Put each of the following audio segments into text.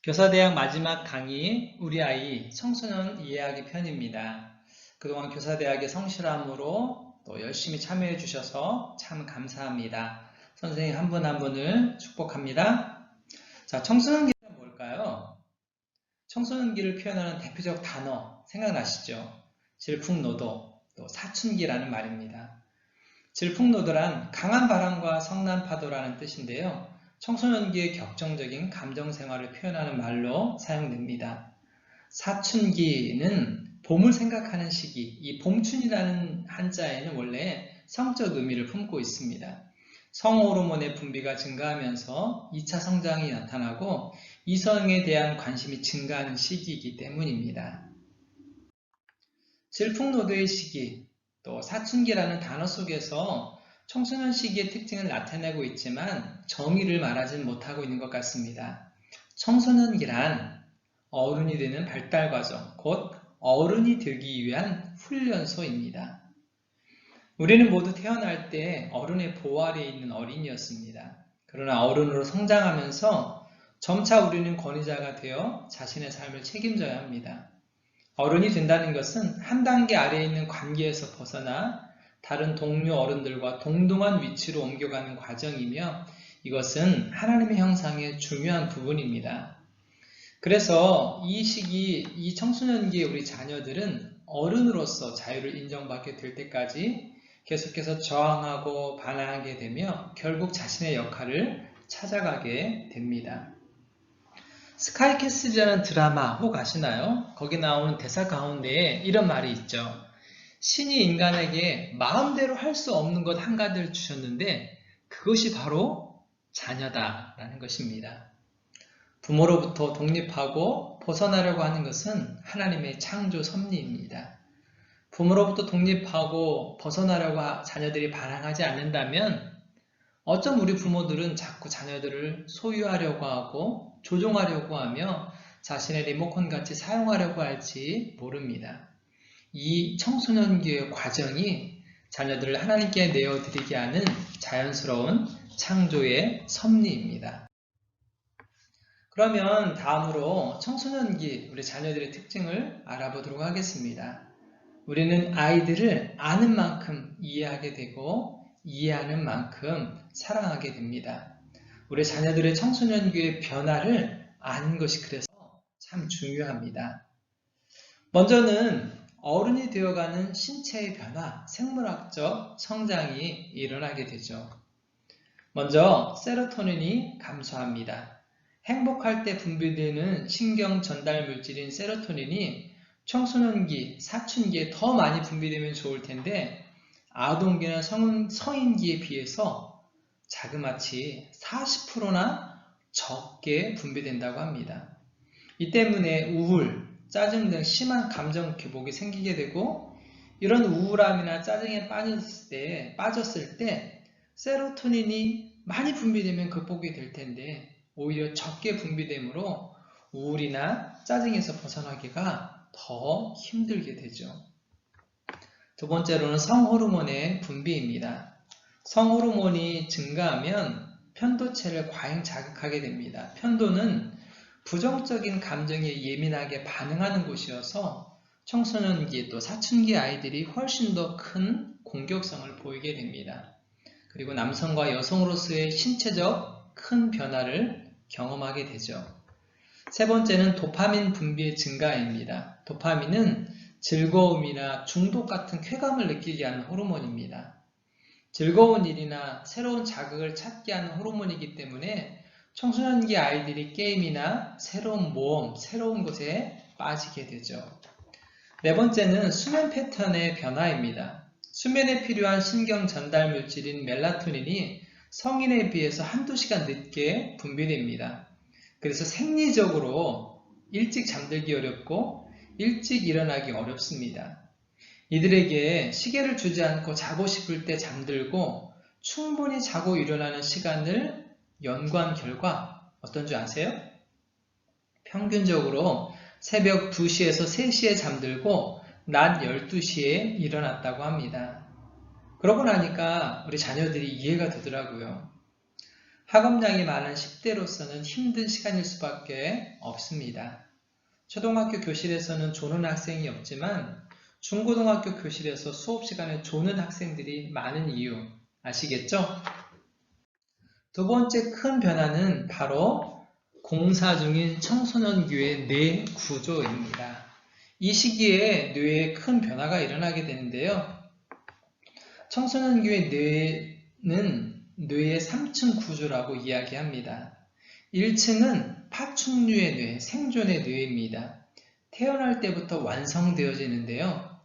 교사대학 마지막 강의 우리 아이 청소년 이해하기 편입니다. 그동안 교사대학의 성실함으로 또 열심히 참여해 주셔서 참 감사합니다. 선생님 한 분 한 분을 축복합니다. 자, 청소년기는 뭘까요? 청소년기를 표현하는 대표적 단어 생각나시죠? 질풍노도, 또 사춘기라는 말입니다. 질풍노도란 강한 바람과 성난 파도라는 뜻인데요. 청소년기의 격정적인 감정생활을 표현하는 말로 사용됩니다. 사춘기는 봄을 생각하는 시기, 이 봄춘이라는 한자에는 원래 성적 의미를 품고 있습니다. 성호르몬의 분비가 증가하면서 2차 성장이 나타나고 이성에 대한 관심이 증가하는 시기이기 때문입니다. 질풍노도의 시기, 또 사춘기라는 단어 속에서 청소년 시기의 특징을 나타내고 있지만 정의를 말하지는 못하고 있는 것 같습니다. 청소년기란 어른이 되는 발달 과정, 곧 어른이 되기 위한 훈련소입니다. 우리는 모두 태어날 때 어른의 보호 아래에 있는 어린이였습니다. 그러나 어른으로 성장하면서 점차 우리는 권위자가 되어 자신의 삶을 책임져야 합니다. 어른이 된다는 것은 한 단계 아래에 있는 관계에서 벗어나 다른 동료 어른들과 동등한 위치로 옮겨가는 과정이며 이것은 하나님의 형상의 중요한 부분입니다. 그래서 이 시기, 이 청소년기의 우리 자녀들은 어른으로서 자유를 인정받게 될 때까지 계속해서 저항하고 반항하게 되며 결국 자신의 역할을 찾아가게 됩니다. 스카이캐슬이라는 드라마 혹 아시나요? 거기 나오는 대사 가운데에 이런 말이 있죠. 신이 인간에게 마음대로 할 수 없는 것 한 가지를 주셨는데 그것이 바로 자녀다라는 것입니다. 부모로부터 독립하고 벗어나려고 하는 것은 하나님의 창조 섭리입니다. 부모로부터 독립하고 벗어나려고 자녀들이 반항하지 않는다면 어쩜 우리 부모들은 자꾸 자녀들을 소유하려고 하고 조종하려고 하며 자신의 리모컨같이 사용하려고 할지 모릅니다. 이 청소년기의 과정이 자녀들을 하나님께 내어드리게 하는 자연스러운 창조의 섭리입니다. 그러면 다음으로 청소년기 우리 자녀들의 특징을 알아보도록 하겠습니다. 우리는 아이들을 아는 만큼 이해하게 되고 이해하는 만큼 사랑하게 됩니다. 우리 자녀들의 청소년기의 변화를 아는 것이 그래서 참 중요합니다. 먼저는 어른이 되어가는 신체의 변화, 생물학적 성장이 일어나게 되죠. 먼저 세로토닌이 감소합니다. 행복할 때 분비되는 신경 전달 물질인 세로토닌이 청소년기, 사춘기에 더 많이 분비되면 좋을 텐데 아동기나 성인기에 비해서 자그마치 40%나 적게 분비된다고 합니다. 이 때문에 우울, 짜증 등 심한 감정 기복이 생기게 되고 이런 우울함이나 짜증에 빠졌을 때 세로토닌이 많이 분비되면 극복이 될 텐데 오히려 적게 분비되므로 우울이나 짜증에서 벗어나기가 더 힘들게 되죠. 두 번째로는 성호르몬의 분비입니다. 성호르몬이 증가하면 편도체를 과잉 자극하게 됩니다. 편도는 부정적인 감정에 예민하게 반응하는 곳이어서 청소년기 또 사춘기 아이들이 훨씬 더 큰 공격성을 보이게 됩니다. 그리고 남성과 여성으로서의 신체적 큰 변화를 경험하게 되죠. 세 번째는 도파민 분비의 증가입니다. 도파민은 즐거움이나 중독 같은 쾌감을 느끼게 하는 호르몬입니다. 즐거운 일이나 새로운 자극을 찾게 하는 호르몬이기 때문에 청소년기 아이들이 게임이나 새로운 모험, 새로운 것에 빠지게 되죠. 네 번째는 수면 패턴의 변화입니다. 수면에 필요한 신경 전달 물질인 멜라토닌이 성인에 비해서 한두 시간 늦게 분비됩니다. 그래서 생리적으로 일찍 잠들기 어렵고 일찍 일어나기 어렵습니다. 이들에게 시계를 주지 않고 자고 싶을 때 잠들고 충분히 자고 일어나는 시간을 연구한 결과 어떤 줄 아세요? 평균적으로 새벽 2시에서 3시에 잠들고 낮 12시에 일어났다고 합니다. 그러고 나니까 우리 자녀들이 이해가 되더라고요. 학업량이 많은 10대로서는 힘든 시간일 수밖에 없습니다. 초등학교 교실에서는 조는 학생이 없지만 중고등학교 교실에서 수업 시간에 조는 학생들이 많은 이유 아시겠죠? 두 번째 큰 변화는 바로 공사 중인 청소년 교회 뇌 구조입니다. 이 시기에 뇌에 큰 변화가 일어나게 되는데요. 청소년 교회 뇌는 뇌의 3층 구조라고 이야기합니다. 1층은 파충류의 뇌, 생존의 뇌입니다. 태어날 때부터 완성되어지는데요.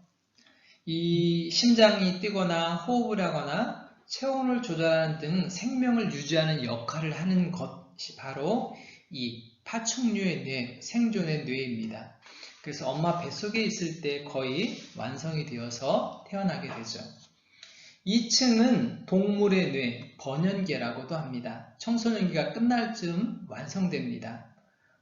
이 심장이 뛰거나 호흡을 하거나 체온을 조절하는 등 생명을 유지하는 역할을 하는 것이 바로 이 파충류의 뇌, 생존의 뇌입니다. 그래서 엄마 뱃속에 있을 때 거의 완성이 되어서 태어나게 되죠. 2층은 동물의 뇌, 번연계라고도 합니다. 청소년기가 끝날 즈음 완성됩니다.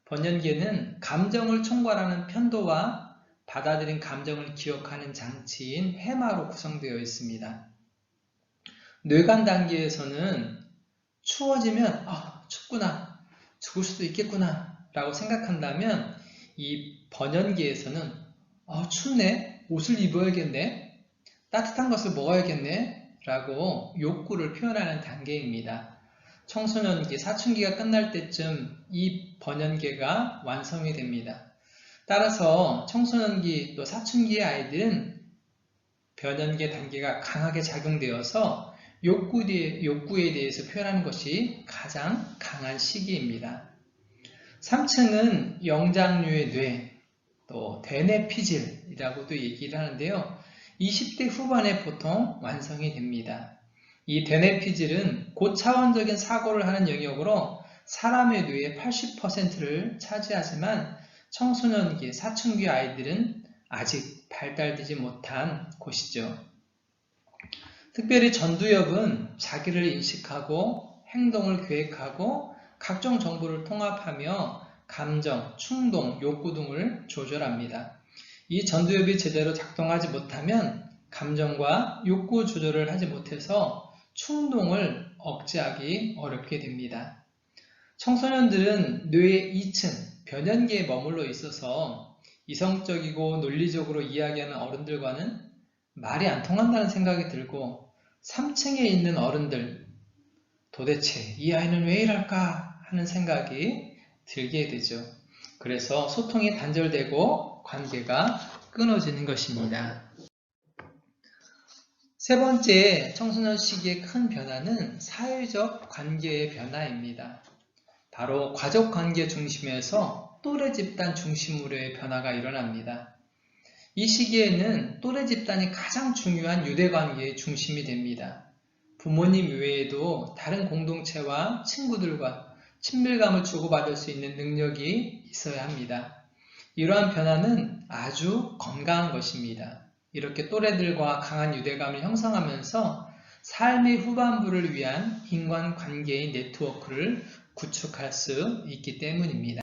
번연계는 감정을 총괄하는 편도와 받아들인 감정을 기억하는 장치인 해마로 구성되어 있습니다. 뇌관 단계에서는 추워지면 춥구나, 죽을 수도 있겠구나 라고 생각한다면 이 번연기에서는 춥네, 옷을 입어야겠네, 따뜻한 것을 먹어야겠네 라고 욕구를 표현하는 단계입니다. 청소년기, 사춘기가 끝날 때쯤 이 번연계가 완성이 됩니다. 따라서 청소년기 또 사춘기의 아이들은 변연계 단계가 강하게 작용되어서 욕구에 대해서 표현하는 것이 가장 강한 시기입니다. 3층은 영장류의 뇌, 또 대뇌피질이라고도 얘기를 하는데요. 20대 후반에 보통 완성이 됩니다. 이 대뇌피질은 고차원적인 사고를 하는 영역으로 사람의 뇌의 80%를 차지하지만 청소년기, 사춘기 아이들은 아직 발달되지 못한 곳이죠. 특별히 전두엽은 자기를 인식하고 행동을 계획하고 각종 정보를 통합하며 감정, 충동, 욕구 등을 조절합니다. 이 전두엽이 제대로 작동하지 못하면 감정과 욕구 조절을 하지 못해서 충동을 억제하기 어렵게 됩니다. 청소년들은 뇌의 2층, 변연계에 머물러 있어서 이성적이고 논리적으로 이야기하는 어른들과는 말이 안 통한다는 생각이 들고 3층에 있는 어른들, 도대체 이 아이는 왜 이럴까 하는 생각이 들게 되죠. 그래서 소통이 단절되고 관계가 끊어지는 것입니다. 세 번째 청소년 시기의 큰 변화는 사회적 관계의 변화입니다. 바로 가족관계 중심에서 또래 집단 중심으로의 변화가 일어납니다. 이 시기에는 또래 집단이 가장 중요한 유대관계의 중심이 됩니다. 부모님 외에도 다른 공동체와 친구들과 친밀감을 주고받을 수 있는 능력이 있어야 합니다. 이러한 변화는 아주 건강한 것입니다. 이렇게 또래들과 강한 유대감을 형성하면서 삶의 후반부를 위한 인간관계의 네트워크를 구축할 수 있기 때문입니다.